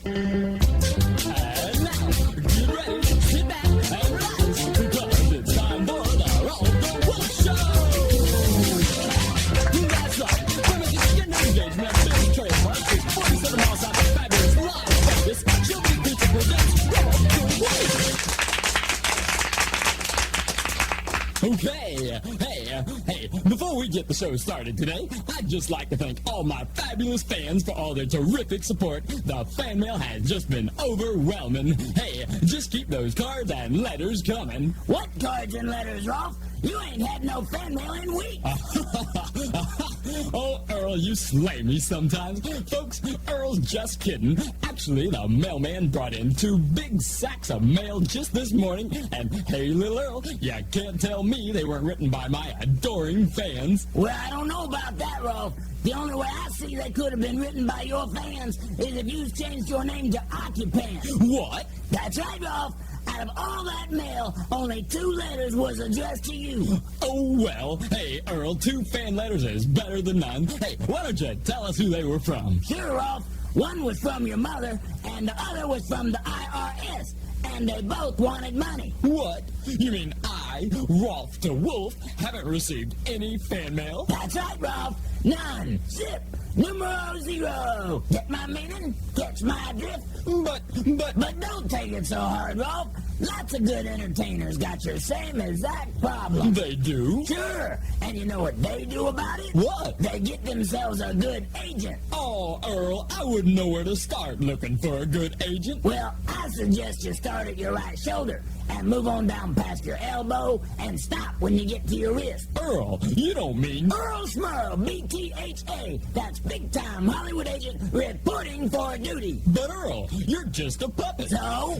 And now, get ready, sit back, and relax, because it's time for the Rolf and Earl Show! That's right, from a distinct engagement, big trademark is 47 miles out of fabulous Las Vegas. Children's Pizza presents Rolf and Earl. Okay, hey, before we get the show started today, I'd just like to thank all my fabulous fans for all their terrific support. The fan mail has just been overwhelming. Hey, just keep those cards and letters coming. What cards and letters, Rolf? You ain't had no fan mail in weeks. Oh, Earl, you slay me sometimes. Folks, Earl's just kidding. Actually, the mailman brought in 2 big sacks of mail just this morning. And hey, little Earl, you can't tell me they weren't written by my adoring fans. Well, I don't know about that, Rolf. The only way I see they could have been written by your fans is if you changed your name to Occupant. What? That's right, Rolf. Out of all that mail, only 2 letters was addressed to you. Oh, well, hey, Earl, 2 fan letters is better than none. Hey, why don't you tell us who they were from? Sure, Rolf. One was from your mother, and the other was from the IRS. And they both wanted money. What? You mean I, Rolf the Wolf, haven't received any fan mail? That's right, Rolf. None. Zip. Numero 0. Get my meaning? Catch my drift? But don't take it so hard, Rolf. Lots of good entertainers got your same exact problem. They do? Sure. And you know what they do about it? What? They get themselves a good agent. Oh, Earl, I wouldn't know where to start looking for a good agent. Well, I suggest you start at your right shoulder and move on down past your elbow and stop when you get to your wrist. Earl, you don't mean... Earl Smurl, BTHA. That's big-time Hollywood agent reporting for duty. But Earl, you're just a puppet.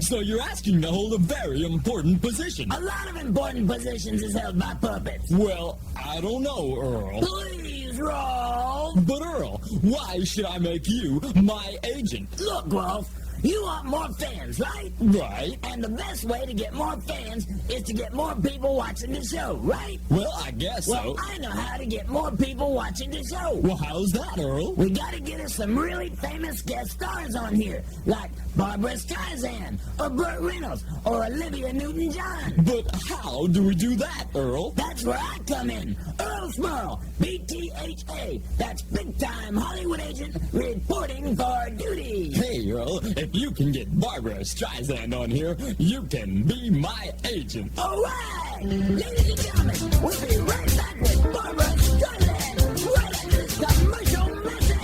So you're asking to hold a very important position. A lot of important positions is held by puppets. Well, I don't know, Earl. Please, Rolf. But Earl, why should I make you my agent? Look, Rolf. You want more fans, right? Right. And the best way to get more fans is to get more people watching the show, right? Well, I guess so. Well, I know how to get more people watching the show. Well, how's that, Earl? We gotta get us some really famous guest stars on here, like Barbara Streisand, or Burt Reynolds, or Olivia Newton-John. But how do we do that, Earl? That's where I come in. Earl Smurl, BTHA. That's big-time Hollywood agent reporting for duty. Hey, Earl, if you can get Barbara Streisand on here, you can be my agent. All right! Ladies and gentlemen, we'll be right back with Barbara Streisand right after this commercial message.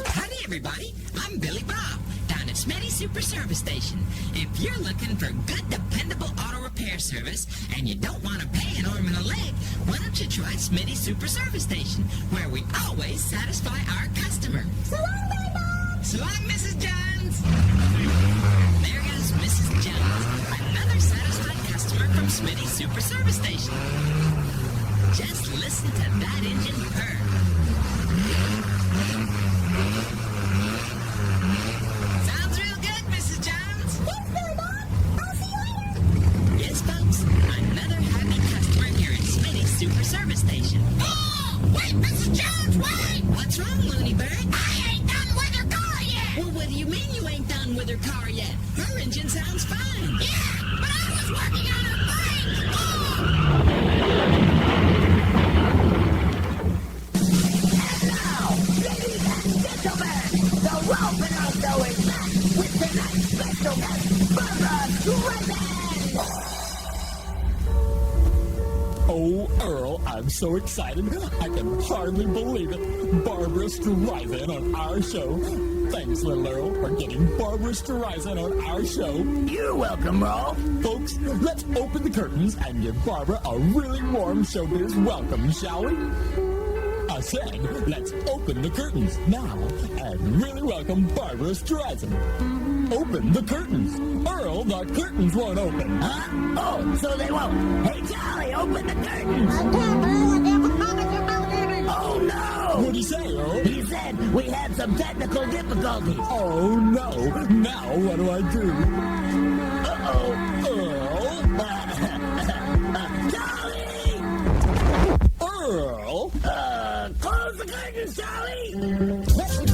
Howdy, everybody. I'm Billy Bob, down at Smitty's Super Service Station. If you're looking for good, dependable auto repair service and you don't want to pay an arm and a leg, why don't you try Smitty's Super Service Station, where we always satisfy our customer. So long, Billy Bob. So long, Mrs. Jones. There goes Mrs. Jones, another satisfied customer from Smitty's Super Service Station. Just listen to that engine purr. Sounds real good, Mrs. Jones. Thanks, Billy Bob. I'll see you later. Yes, folks, another happy customer here at Smitty's Super Service Station. Oh, wait, Mrs. Jones, wait. What's wrong, Looney Bird? I ain't done with her car yet. Well, what do you mean you ain't done with her car yet? Her engine sounds fine. Yeah, but I was working on her brakes. Oh. And now, ladies and gentlemen, the Rolf and Earl Show is back with tonight's special guest, Barbara Streisand. Oh, Earl, I'm so excited. I can hardly believe it. Barbara Streisand on our show. Thanks, little Earl, for getting Barbara Streisand on our show. You're welcome, Rolf. Folks, let's open the curtains and give Barbara a really warm showbiz welcome, shall we? I said, let's open the curtains now and really welcome Barbara Streisand. Open the curtains. Earl, the curtains won't open. Huh? Oh, so they won't. Hey, Charlie, open the curtains. Oh, no. What'd he say, Earl? He said we had some technical difficulties. Oh, no. Now what do I do? Uh-oh. Earl? Charlie! Earl? Close Close the curtains, Charlie! Let's